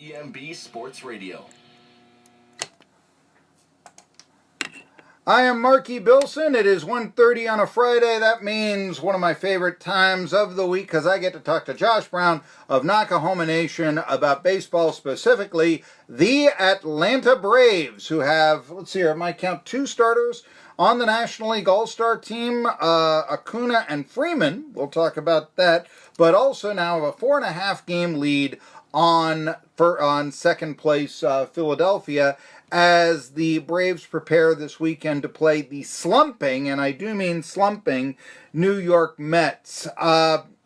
WEMB Sports Radio. I am Marky Billson. It is 1:30 on a Friday. That means one of my favorite times of the week because I get to talk to Josh Brown of Knockahoma Nation about baseball, specifically the Atlanta Braves, who have, let's see here, at my count, 2 starters on the National League All-Star team, Acuna and Freeman. We'll talk about that. But also now have a 4.5 game lead on second place Philadelphia, as the Braves prepare this weekend to play the slumping, and I do mean slumping, New York Mets.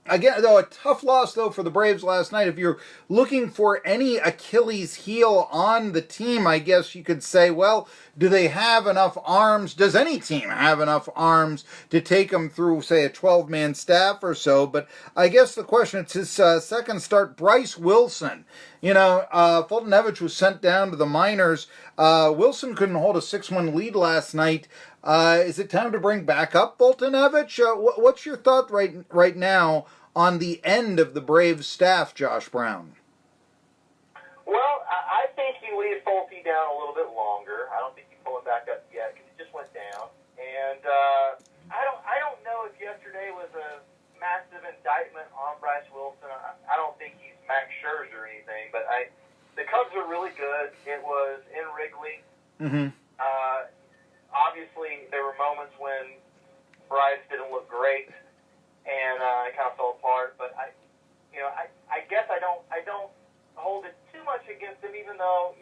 Again, though, a tough loss, though, for the Braves last night. If you're looking for any Achilles heel on the team, I guess you could say, well, do they have enough arms? Does any team have enough arms to take them through, say, a 12-man staff or so? But I guess the question, it's his second start, Bryce Wilson. You know, Fultonevich was sent down to the minors. Wilson couldn't hold a 6-1 lead last night. Is it time to bring back up Fultonevich? What's your thought right now on the end of the Braves staff, Josh Brown? Well, I think you leave Fulte down a little bit longer. I don't think you pull him back up yet because he just went down. And I don't know if yesterday was a massive indictment on Bryce Wilson. I don't think he's Max Scherzer or anything, but the Cubs are really good. It was in Wrigley. Mm-hmm. Obviously, there were moments when Bryce didn't look great, and it kind of fell apart. But I guess I don't hold it too much against him, even though,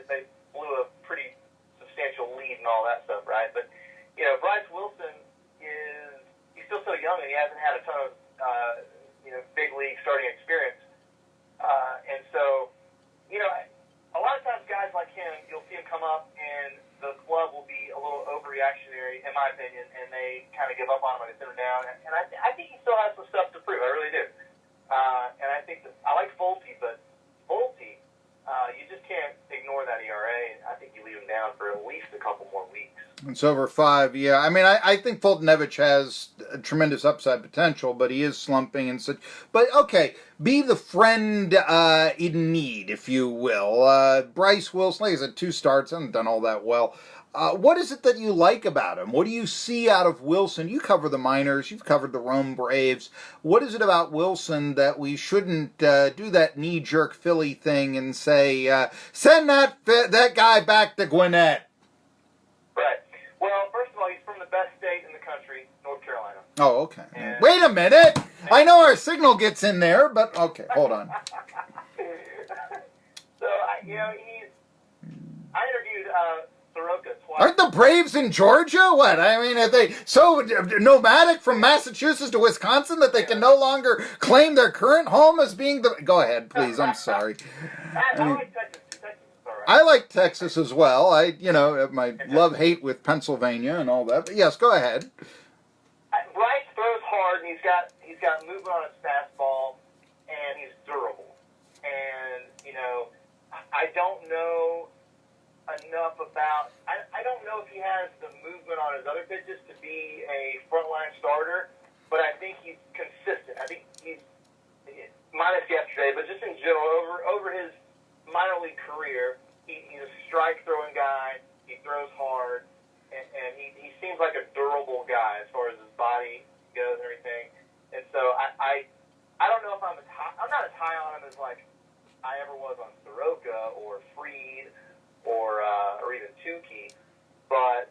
they blew a pretty substantial lead and all that stuff, right? But Bryce Wilson he's still so young, and he hasn't had a ton of big league starting experience, and so a lot of times guys like him, you'll see him come up and the club will be a little overreactionary, in my opinion, and they kind of give up on him and they send him down. And I think he still has some stuff to prove. I really do. And I think I like Fulte, but Fulte, you just can't ignore that ERA. I think you leave him down for at least a couple more weeks. It's over 5, yeah. I mean, I think Fultonevich has a tremendous upside potential, but he is slumping and such. But, okay, be the friend in need, if you will. Bryce Wilson, like I said, 2 starts, hasn't done all that well. What is it that you like about him? What do you see out of Wilson? You cover the minors. You've covered the Rome Braves. What is it about Wilson that we shouldn't do that knee-jerk Philly thing and say, send that guy back to Gwinnett? Right. Well, first of all, he's from the best state in the country, North Carolina. Oh, okay. And wait a minute. I know our signal gets in there, but okay, hold on. So, I interviewed Soroka twice. Aren't the Braves in Georgia? What? I mean, are they so nomadic from Massachusetts to Wisconsin that they can no longer claim their current home as being the... Go ahead, please. I'm sorry. I like Texas. I like Texas as well. My love-hate with Pennsylvania and all that. But yes, go ahead. Bryce throws hard, and he's got movement on his fastball, and he's durable. And, I don't know enough about... I don't know if he has the movement on his other pitches to be a frontline starter, but I think he's consistent. I think he's, minus yesterday, but just in general, over his minor league career, he's a strike-throwing guy. He throws hard, and he seems like a durable guy as far as his body goes and everything. And so I don't know if I'm not as high on him as like I ever was on Soroka or Freed or even Tukey, but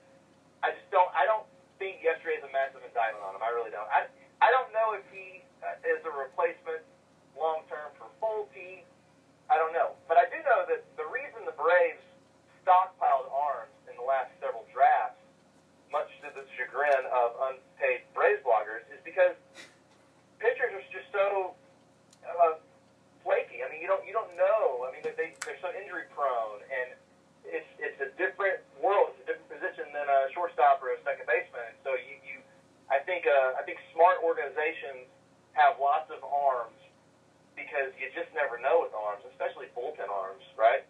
I don't think yesterday's a massive indictment on him. I really don't. I don't know if he is a replacement long-term for Fulte. I don't know. But I do know that the reason the Braves stockpiled arms in the last several drafts, much to the chagrin of unpaid Braves bloggers, is because pitchers are just so flaky. I mean, you don't know. I mean, they're so injury prone, and it's a different world. It's a different position than a shortstop or a second baseman. And so I think smart organizations have lots of arms because you just never know with arms, especially bullpen arms, right?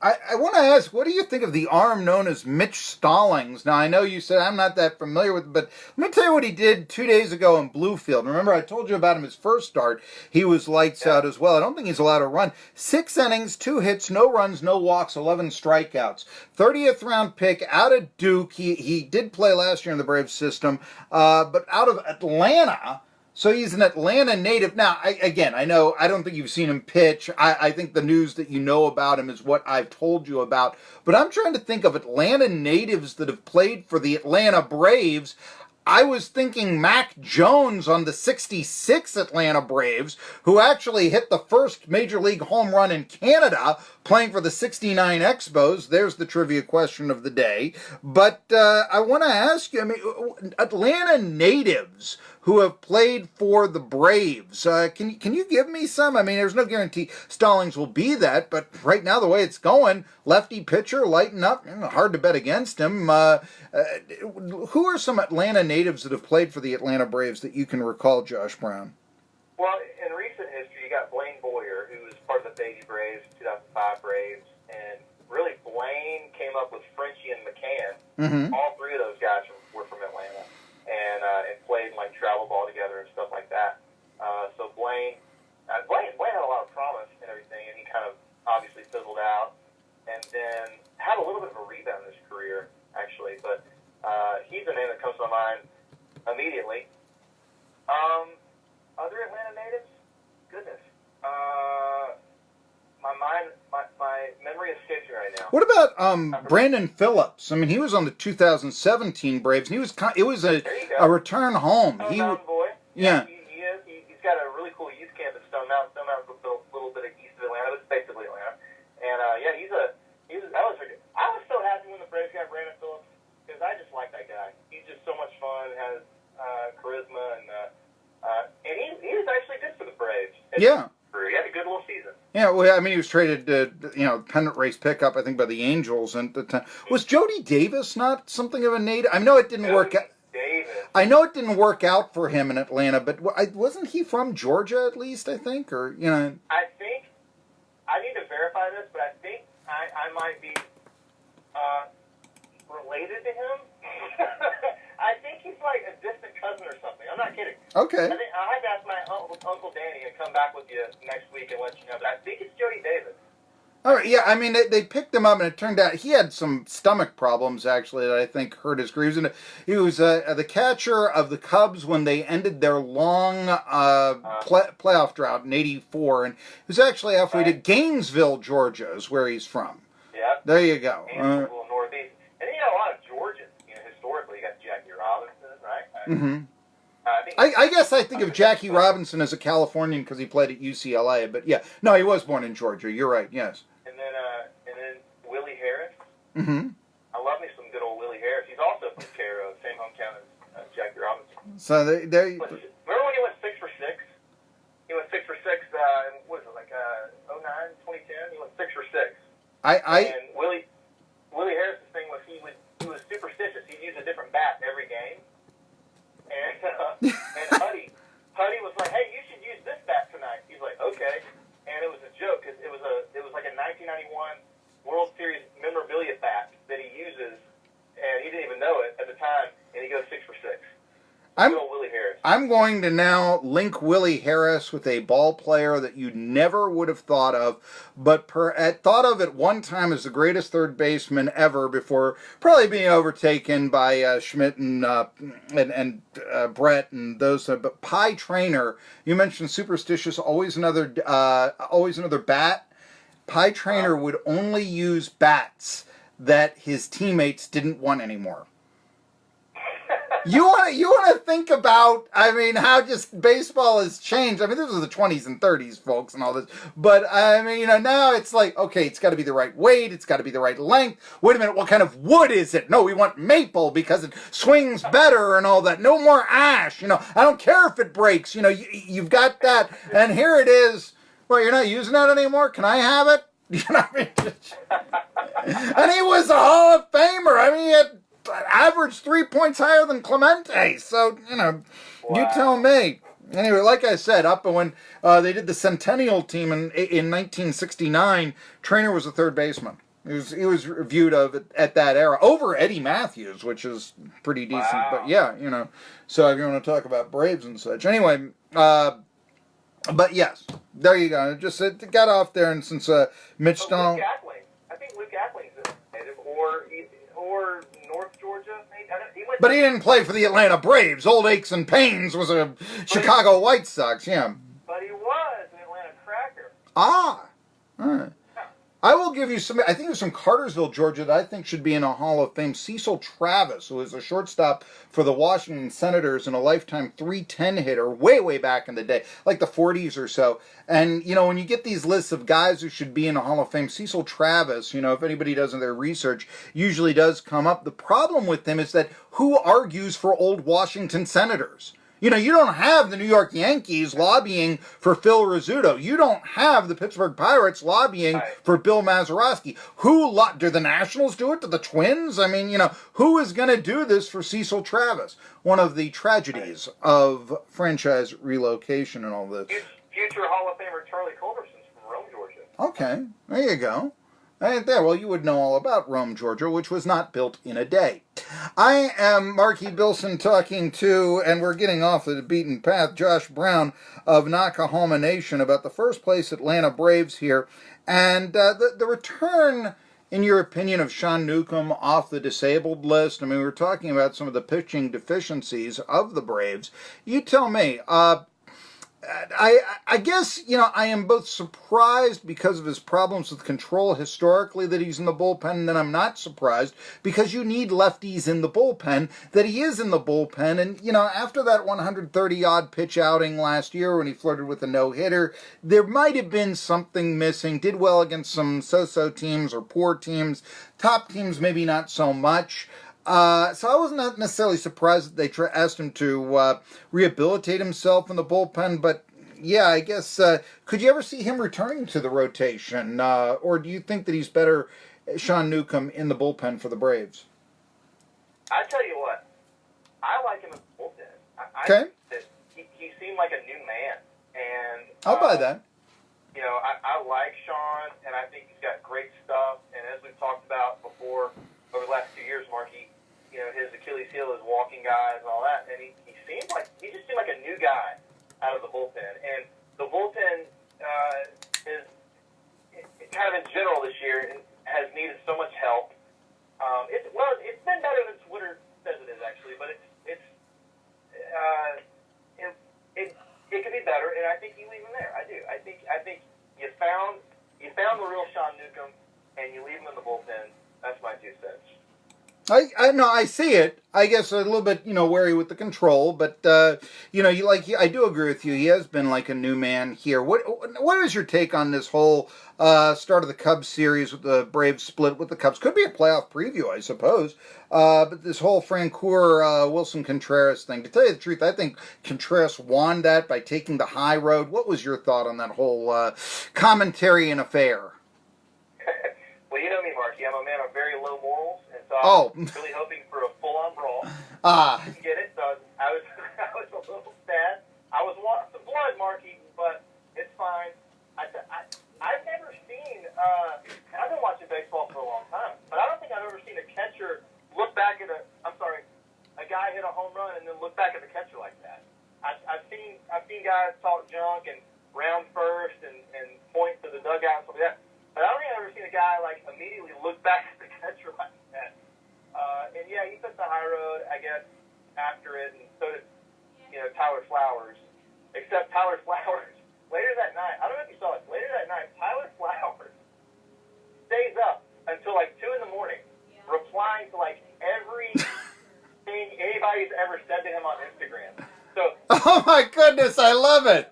I want to ask, what do you think of the arm known as Mitch Stallings? Now, I know you said I'm not that familiar with it, but let me tell you what he did 2 days ago in Bluefield. Remember, I told you about him his first start. He was lights out as well. I don't think he's allowed to run. 6 innings, 2 hits, no runs, no walks, 11 strikeouts. 30th round pick out of Duke. He did play last year in the Braves system, but out of Atlanta. So he's an Atlanta native. Now, I know, I don't think you've seen him pitch. I think the news that you know about him is what I've told you about. But I'm trying to think of Atlanta natives that have played for the Atlanta Braves. I was thinking Mac Jones on the '66 Atlanta Braves, who actually hit the first Major League home run in Canada playing for the '69 Expos. There's the trivia question of the day. But I want to ask you, I mean, Atlanta natives who have played for the Braves, can you give me some? I mean, there's no guarantee Stallings will be that, but right now the way it's going, lefty pitcher, lighting up, hard to bet against him. Who are some Atlanta natives that have played for the Atlanta Braves that you can recall, Josh Brown? Well, in recent history, you got Blaine Boyer, who was part of the Baby Braves, 2005 Braves, and really Blaine came up with Frenchy and McCann. Mm-hmm. All three of those guys were from Atlanta, and played like travel ball together and stuff like that. So Blaine had a lot of promise and everything, and he kind of obviously fizzled out, and then had a little bit of a rebound in his career, actually, but he's the name that comes to my mind immediately. Other Atlanta natives? Goodness. My memory escapes me right now. What about Brandon Phillips? I mean, he was on the 2017 Braves, and it was a return home. Mountain boy. Yeah. He is. He's got a really cool youth camp at Stone Mountain. Stone Mountain's a little bit east of Atlanta, but it's basically Atlanta. And I was so happy when the Braves got Brandon Phillips, because I just like that guy. He's just so much fun, has charisma, and he was actually good for the Braves. Yeah. He had a good little season. Yeah, well, I mean, he was traded, pennant race pickup, I think, by the Angels. And the time. Was Jody Davis not something of a native? I know it didn't work out. I know it didn't work out for him in Atlanta, but wasn't he from Georgia at least? I think, I think I need to verify this, but I think I might be related to him. I think he's like a distant cousin or something. I'm not kidding. Okay. I think I'll have to ask my Uncle Danny and come back with you next week and let you know. But I think it's Jody Davis. All right, yeah, I mean, they picked him up, and it turned out he had some stomach problems, actually, that I think hurt his career. He was the catcher of the Cubs when they ended their long playoff drought in '84, and he was actually halfway to Gainesville, Georgia, is where he's from. Yeah. There you go. Gainesville, Northeast. And then you got a lot of Georgians, historically. You got Jackie Robinson, right? Mm-hmm. I guess I think of Jackie Robinson as a Californian because he played at UCLA, but yeah, no, he was born in Georgia. You're right. Yes. And then Willie Harris. Mm-hmm. I love me some good old Willie Harris. He's also from Cairo, same hometown as Jackie Robinson. So remember when he went 6 for 6? He went 6 for 6. What is it, like 09, 2010? He went 6 for 6. And Willie Harris's thing was he was superstitious. He'd use a different bat every game. And Huddy was like, "Hey, you should use this bat tonight." He's like, "Okay," and it was a joke because it was like a 1991 World Series memorabilia bat that he uses, and he didn't even know it at the time, and he goes 6 for 6. Willie Harris. I'm going to now link Willie Harris with a ball player that you never would have thought of, but thought of at one time as the greatest third baseman ever before probably being overtaken by Schmidt and Brett and those. But Pie Traynor, you mentioned superstitious, always another bat. Pie Traynor would only use bats that his teammates didn't want anymore. You want to think about, I mean, how just baseball has changed. I mean, this was the 20s and 30s, folks, and all this. But, I mean, now it's like, okay, it's got to be the right weight. It's got to be the right length. Wait a minute, what kind of wood is it? No, we want maple because it swings better and all that. No more ash. I don't care if it breaks. You've got that. And here it is. Well, you're not using that anymore? Can I have it? I mean? And he was a Hall of Famer. I mean, he had averaged 3 points higher than Clemente. So, Wow. You tell me. Anyway, like I said, up when they did the Centennial team in 1969, Trainer was the third baseman. He was viewed at that era over Eddie Matthews, which is pretty decent. Wow. But yeah, So if you want to talk about Braves and such, anyway. But yes, there you go. It got off there, and since Mitch Stone. I think Luke Appling's native, or North Georgia. Maybe. But he didn't play for the Atlanta Braves. Old Aches and Pains was a Chicago White Sox, yeah. But he was an Atlanta Cracker. Ah, all right. I will give you some. I think there's some Cartersville, Georgia, that I think should be in a Hall of Fame. Cecil Travis, who was a shortstop for the Washington Senators and a lifetime .310 hitter way back in the day, like the 40s or so. And, when you get these lists of guys who should be in a Hall of Fame, Cecil Travis, if anybody does their research, usually does come up. The problem with him is that who argues for old Washington Senators? You don't have the New York Yankees lobbying for Phil Rizzuto. You don't have the Pittsburgh Pirates lobbying for Bill Mazeroski. Do the Nationals do it? Do the Twins? I mean, who is going to do this for Cecil Travis? One of the tragedies of franchise relocation and all this. Future Hall of Famer Charlie Culberson's from Rome, Georgia. Okay, there you go. Right there. Well, you would know all about Rome, Georgia, which was not built in a day. I am Marky Billson talking to, and we're getting off the beaten path, Josh Brown of Knockahoma Nation about the first place Atlanta Braves here. And the return, in your opinion, of Sean Newcomb off the disabled list. I mean, we were talking about some of the pitching deficiencies of the Braves. You tell me, I guess, I am both surprised because of his problems with control historically that he's in the bullpen, and then I'm not surprised because you need lefties in the bullpen, that he is in the bullpen. And, after that 130-odd pitch outing last year when he flirted with a no-hitter, there might have been something missing. Did well against some so-so teams or poor teams. Top teams, maybe not so much. So I was not necessarily surprised that they asked him to rehabilitate himself in the bullpen, but yeah, I guess, could you ever see him returning to the rotation, or do you think that he's better, Sean Newcomb, in the bullpen for the Braves? I tell you what, I like him in the bullpen. I think that he seemed like a new man, and I'll buy that. I like Sean, and I think he's got great stuff, and as we've talked about before, over the last 2 years, Marky, his Achilles heel is walking guys and all that, and he just seemed like a new guy out of the bullpen. And the bullpen is kind of in general this year has needed so much help. It's been better than Twitter says it is actually, but it could be better, and I think you leave him there. I do. I think you found the real Sean Newcomb, and you leave him in the bullpen. That's my 2 cents. I see it. I guess a little bit, wary with the control, but I do agree with you. He has been like a new man here. What is your take on this whole start of the Cubs series with the Braves split with the Cubs? Could be a playoff preview, I suppose. But this whole Francoeur Wilson Contreras thing. To tell you the truth, I think Contreras won that by taking the high road. What was your thought on that whole commentary and affair? Well, you know me, Marky. I'm a man of very low morals, and so I was really hoping for a full-on brawl. I didn't get it, so I was a little sad. I was wanting some blood, Marky, but it's fine. I've never seen, and I've been watching baseball for a long time, but I don't think I've ever seen a catcher look back at a guy hit a home run and then look back at the catcher like that. I've seen guys talk junk and round first and point to the dugout and stuff like that. But I don't think I've ever seen a guy immediately look back at the catcher like that. And yeah, he took the high road, I guess, after it, and so did Tyler Flowers. Except Tyler Flowers later that night. I don't know if you saw it. Later that night, Tyler Flowers stays up until 2 a.m, replying to everything anybody's ever said to him on Instagram. So. Oh my goodness, I love it.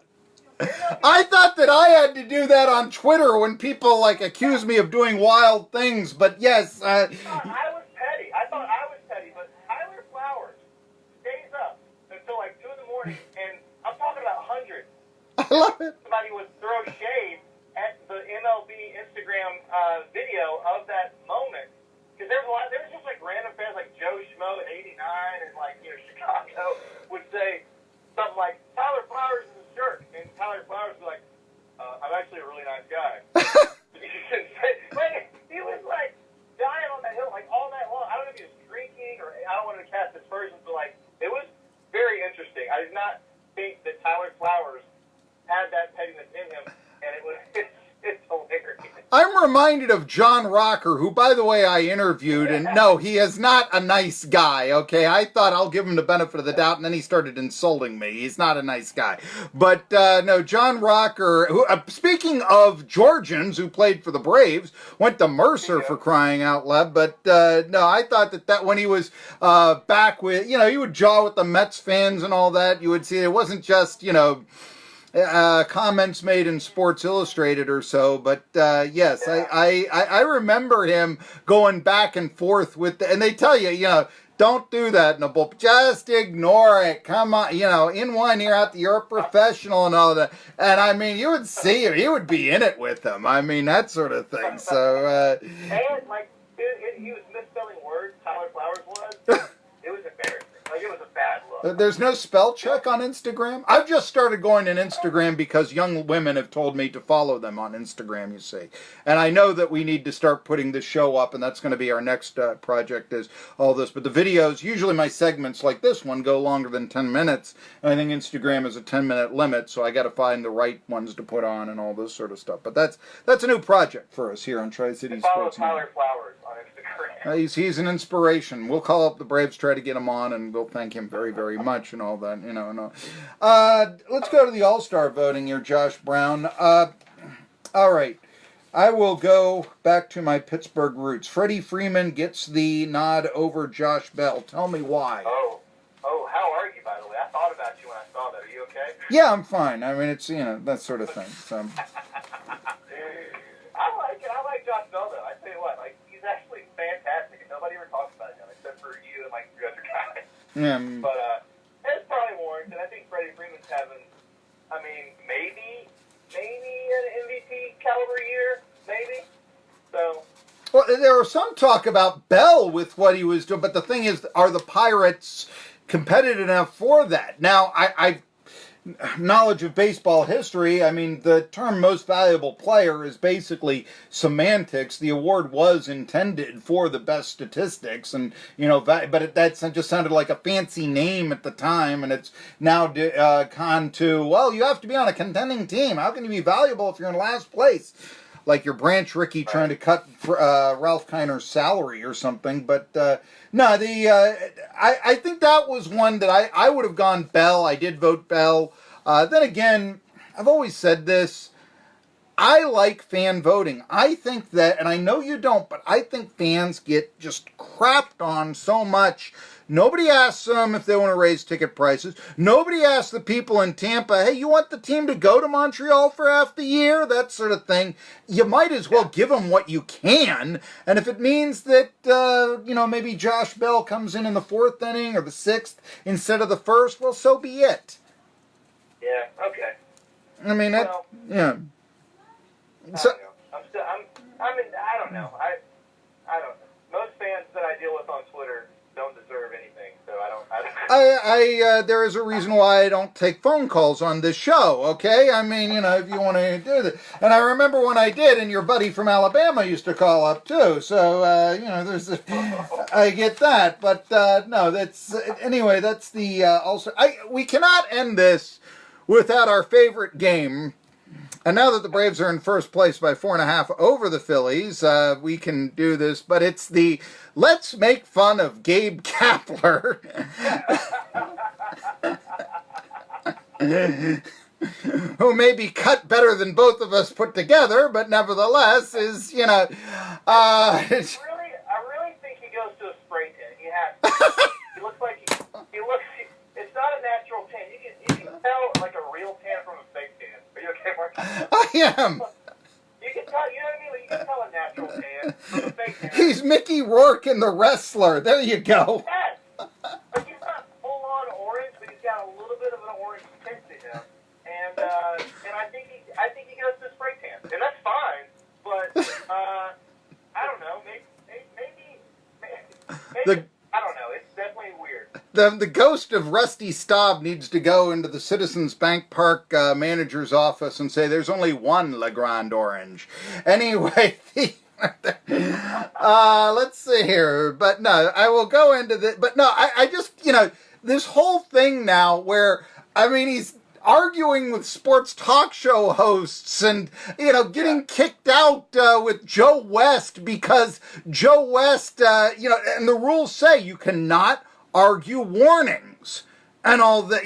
I thought that I had to do that on Twitter when people accuse me of doing wild things, but yes. I was petty. I thought I was petty, but Tyler Flowers stays up until 2 a.m, and I'm talking about hundreds. I love it. Somebody would throw shade at the MLB Instagram video of that moment, because there's just random fans like Joe Schmo at 89 and Chicago would say something like, Tyler Flowers I'm reminded of John Rocker, who, by the way, I interviewed, and no, he is not a nice guy, okay? I thought I'll give him the benefit of the doubt, and then he started insulting me. He's not a nice guy. But, no, John Rocker, who, speaking of Georgians who played for the Braves, went to Mercer for crying out loud, but, no, I thought that when he was back with, you know, he would jaw with the Mets fans and all that, you would see it wasn't just, you know, comments made in Sports Illustrated or so, but yes, I remember him going back and forth with, and they tell you, you know, don't do that in a bullpen. Just ignore it. Come on, you know, in one ear out, you're a professional and all that. And I mean, you would see him; he would be in it with them. I mean, that sort of thing. So, and like he was misspelling words. Tyler Flowers was. It was embarrassing. Like it was a bad look. There's no spell check on Instagram? I've just started going on Instagram because young women have told me to follow them on Instagram, you see. And I know that we need to start putting this show up, and that's going to be our next project is all this. But the videos, usually my segments like this one go longer than 10 minutes. And I think Instagram is a 10-minute limit, so I got to find the right ones to put on and all this sort of stuff. But that's a new project for us here on Tri-City Sports. Follow Tyler Flowers on Instagram. He's an inspiration. We'll call up the Braves, try to get him on, and we'll thank him very, very much and all that, you know. And let's go to the All-Star voting here, Josh Brown. All right. I will go back to my Pittsburgh roots. Freddie Freeman gets the nod over Josh Bell. Tell me why. Oh, how are you, by the way? I thought about you when I saw that. Are you okay? Yeah, I'm fine. I mean, it's, you know, that sort of thing. So. I like Josh Bell, though. I tell you what, like, he's actually fantastic, and nobody ever talks about him except for you and, like, your other guys. Yeah. But, it's probably warranted. I think Freddie Freeman's having, I mean, maybe an MVP caliber year, maybe. So. Well, there was some talk about Bell with what he was doing, but the thing is, are the Pirates competitive enough for that? Now, I knowledge of baseball history, I mean, the term most valuable player is basically semantics. The award was intended for the best statistics, and, you know, but that just sounded like a fancy name at the time, and it's now gone to, well, you have to be on a contending team. How can you be valuable if you're in last place? Like your Branch Rickey trying to cut Ralph Kiner's salary or something. But no, I think that was one that I would have gone Bell. I did vote Bell. Then again, I've always said this. I like fan voting. I think that, and I know you don't, but I think fans get just crapped on so much. Nobody asks them if they want to raise ticket prices. Nobody asks the people in Tampa, hey, you want the team to go to Montreal for half the year? That sort of thing. You might as well give them what you can. And if it means that, you know, maybe Josh Bell comes in the fourth inning or the sixth instead of the first, well, so be it. Yeah, okay. I mean, that, well, yeah. I don't know. I don't know. I don't know. Most fans that I deal with on Twitter don't deserve anything, so I don't. There is a reason why I don't take phone calls on this show, okay? I mean, you know, if you want to do that. And I remember when I did, and your buddy from Alabama used to call up, too. So, you know, I get that. But, no, anyway, that's the, also, we cannot end this without our favorite game. And now that the Braves are in first place by 4.5 over the Phillies, we can do this. But it's the let's make fun of Gabe Kapler, who may be cut better than both of us put together, but nevertheless is, you know. I really think he goes to a spray tan. He has to. He looks like he looks. It's not a natural tan. You can tell like a real tan from a fake tan. Are you okay, Mark? I am. You can tell, you know what I mean? You can tell a natural tan from a fake tan. He's Mickey Rourke in The Wrestler. There you go. Yes. Like he's not full on orange, but he's got a little bit of an orange tint to him. And I think he goes to spray tan. And that's fine, but I don't know, maybe I don't know. It's definitely weird. The ghost of Rusty Staub needs to go into the Citizens Bank Park manager's office and say, there's only one Legrand Orange. Anyway, let's see here. But no, I will go into the... But no, I just, you know, this whole thing now where, I mean, arguing with sports talk show hosts and, getting kicked out with Joe West because Joe West, and the rules say you cannot argue warnings and all that,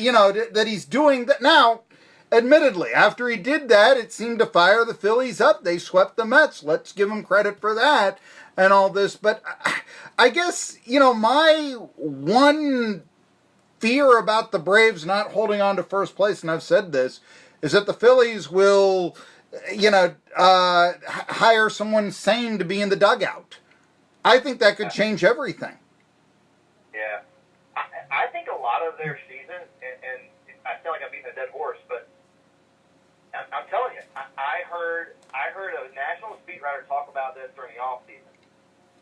that he's doing that. Now, admittedly, after he did that, it seemed to fire the Phillies up. They swept the Mets. Let's give him credit for that and all this. But I guess, my one fear about the Braves not holding on to first place, and I've said this, is that the Phillies will, hire someone sane to be in the dugout. I think that could change everything. Yeah. I think a lot of their season, and I feel like I'm beating a dead horse, but I'm telling you, I heard a national speechwriter talk about this during the offseason,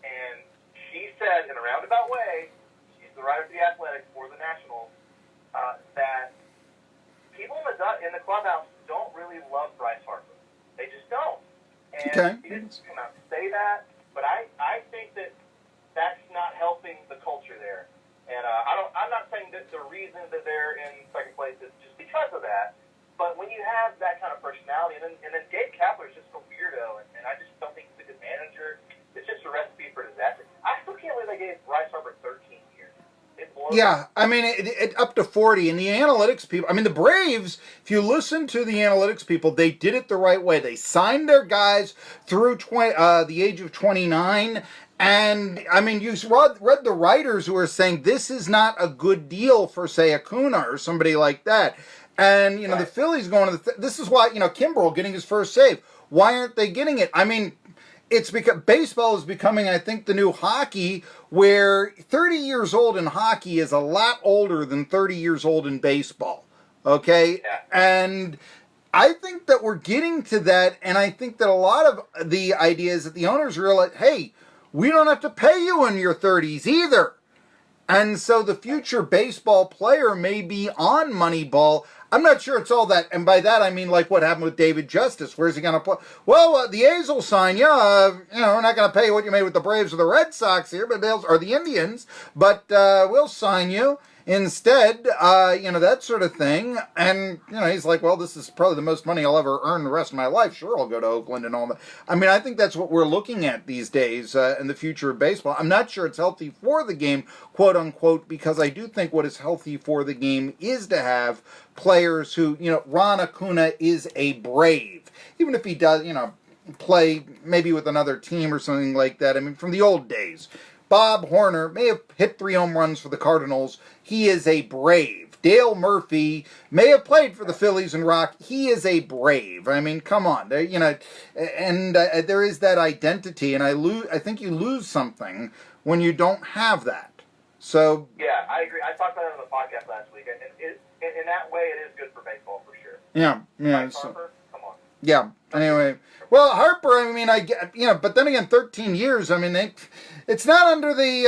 and she said in a roundabout way, she's the writer for the Athletics for the Nationals, that people in the clubhouse don't really love Bryce Harper. They just don't. And he didn't come out to say that, but I think that's not helping the culture there. And I'm not saying that the reason that they're in second place is just because of that, but when you have that kind of personality, and then Gabe Kapler is just a weirdo, and I just don't think he's a good manager. It's just a recipe for disaster. I still can't believe they gave Bryce Harper 13 years. Yeah, I mean, it up to 40. And the analytics people, the Braves, if you listen to the analytics people, they did it the right way. They signed their guys through the age of 29. And, you read the writers who were saying this is not a good deal for, say, Acuna or somebody like that. And, right. The Phillies going to this is why, Kimbrel getting his first save. Why aren't they getting it? It's because baseball is becoming, I think, the new hockey, where 30 years old in hockey is a lot older than 30 years old in baseball. Okay? Yeah. And I think that we're getting to that, and I think that a lot of the idea is that the owners realize, hey, we don't have to pay you in your 30s either. And so the future baseball player may be on Moneyball. I'm not sure it's all that, and by that I mean like what happened with David Justice. Where's he going to play? Well, the A's will sign you. We're not going to pay you what you made with the Braves or the Red Sox here, or the Indians, but we'll sign you instead. That sort of thing. And he's like, well, this is probably the most money I'll ever earn the rest of my life. Sure, I'll go to Oakland and all that. I think that's what we're looking at these days in the future of baseball. I'm not sure it's healthy for the game, quote unquote, because I do think what is healthy for the game is to have players who, Ron Acuna is a Brave, even if he does, play maybe with another team or something like that. From the old days. Bob Horner may have hit 3 home runs for the Cardinals. He is a Brave. Dale Murphy may have played for the Phillies and Rock. He is a Brave. Come on. There is that identity, and I think you lose something when you don't have that. So yeah, I agree. I talked about it on the podcast last week, and in that way, it is good for baseball for sure. Yeah. Harper, come on. Yeah. Anyway, well, Harper. But then again, 13 years. It's not under the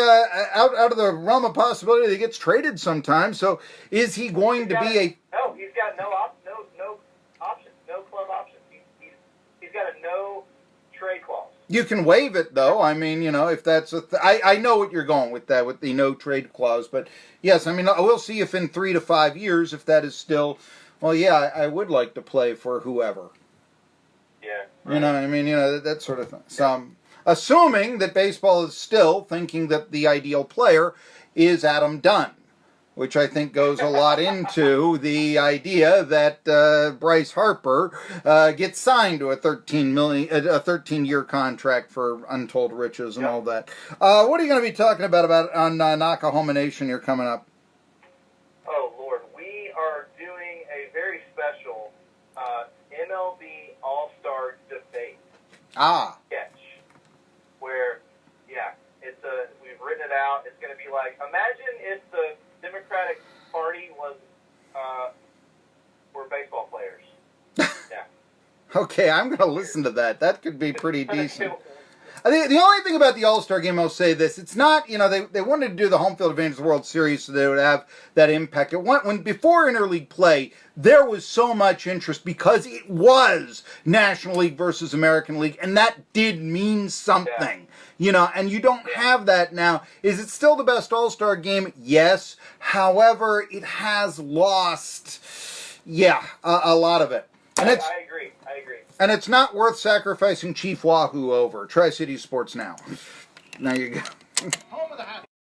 out of the realm of possibility that he gets traded sometime. So, is he going to be a? No, he's got no options, no club options. He's got a no trade clause. You can waive it though. If that's I know what you're going with that, with the no trade clause. But yes, we'll see if in 3 to 5 years, if that is still. Well, yeah, I would like to play for whoever. Yeah. Right. That sort of thing. So, assuming that baseball is still thinking that the ideal player is Adam Dunn, which I think goes a lot into the idea that Bryce Harper gets signed to a 13-year contract for untold riches and all that. What are you going to be talking about on Knockahoma Nation here coming up? Oh, Lord. We are doing a very special MLB All-Star debate sketch where, we've written it out. It's going to be like, imagine if the Democratic Party were baseball players. Yeah. Okay, I'm going to listen to that. That could be pretty decent. The only thing about the All-Star game, I'll say this, it's not, they wanted to do the home field advantage of the World Series so they would have that impact. Before interleague play, there was so much interest because it was National League versus American League, and that did mean something. And you don't have that now. Is it still the best All-Star game? Yes. However, it has lost, Yeah, a lot of it. And I agree. And it's not worth sacrificing Chief Wahoo over. Tri-City Sports Now. There you go.